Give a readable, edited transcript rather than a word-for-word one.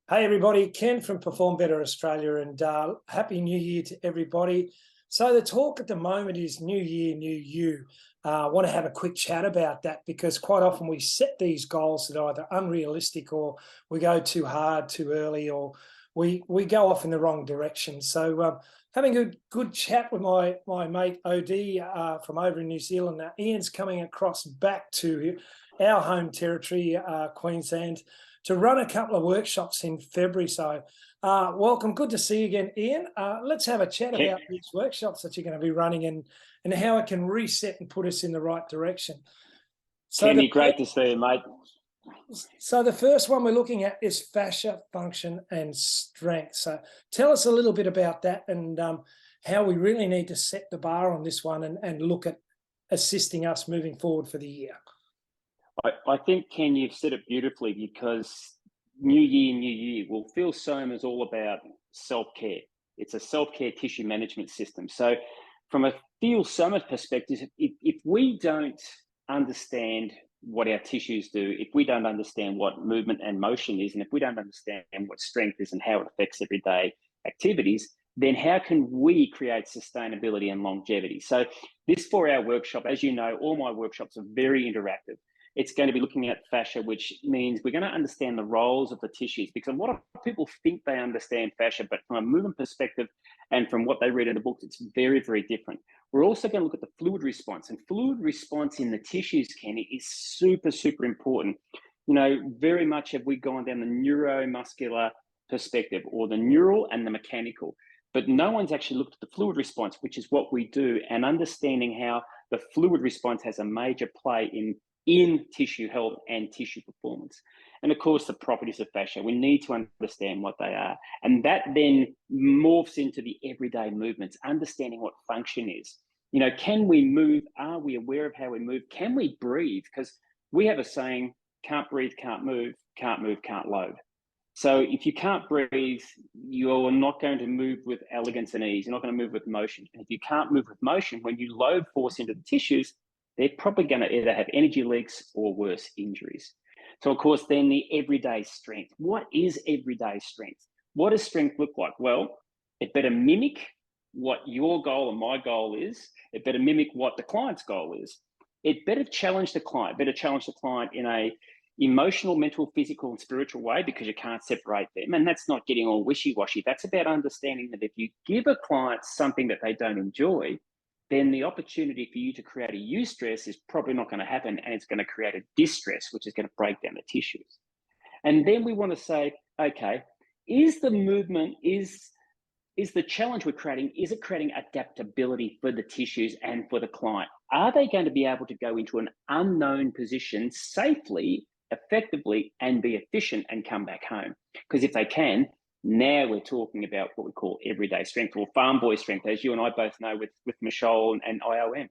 Hey everybody, Ken from Perform Better Australia, and Happy New Year to everybody. So the talk at the moment is New Year, New You. I want to have a quick chat about that because quite often we set these goals that are either unrealistic or we go too hard too early, or we go off in the wrong direction. So having a good chat with my mate OD from over in New Zealand. Now, Ian's coming across back to our home territory, Queensland, to run a couple of workshops in February. So welcome, good to see you again, Ian. Let's have a chat about these workshops that you're going to be running and how it can reset and put us in the right direction. So Kenny, great to see you, mate. So the first one we're looking at is fascia, function and strength. So tell us a little bit about that and how we really need to set the bar on this one and look at assisting us moving forward for the year. I think, Ken, you've said it beautifully, because New Year, New You. Well, Feel SOMA is all about self-care. It's a self-care tissue management system. So from a Feel SOMA perspective, if we don't understand what our tissues do, if we don't understand what movement and motion is, and if we don't understand what strength is and how it affects everyday activities, then how can we create sustainability and longevity? So this 4-hour workshop, as you know, all my workshops are very interactive. It's going to be looking at fascia, which means we're going to understand the roles of the tissues, because a lot of people think they understand fascia, but from a movement perspective and from what they read in the books, it's very, very different. We're also going to look at the fluid response, and fluid response in the tissues, Kenny, is super, super important. You know, very much have we gone down the neuromuscular perspective, or the neural and the mechanical, but no one's actually looked at the fluid response, which is what we do, and understanding how the fluid response has a major play in tissue health and tissue performance. And of course, the properties of fascia, we need to understand what they are. And that then morphs into the everyday movements, understanding what function is. You know, can we move? Are we aware of how we move? Can we breathe? Because we have a saying, can't breathe, can't move, can't move, can't load. So if you can't breathe, you're not going to move with elegance and ease. You're not going to move with motion. And if you can't move with motion, when you load force into the tissues, they're probably going to either have energy leaks or worse, injuries. So, of course, then the everyday strength. What is everyday strength? What does strength look like? Well, it better mimic what your goal and my goal is. It better mimic what the client's goal is. It better challenge the client, in a emotional, mental, physical, and spiritual way, because you can't separate them. And that's not getting all wishy-washy. That's about understanding that if you give a client something that they don't enjoy, then the opportunity for you to create a eustress is probably not going to happen, and it's going to create a distress, which is going to break down the tissues. And then we want to say, okay, is the movement, is the challenge we're creating, is it creating adaptability for the tissues and for the client? Are they going to be able to go into an unknown position safely, effectively, and be efficient and come back home? Because if they can, now we're talking about what we call everyday strength, or farm boy strength, as you and I both know with Michelle and IOM.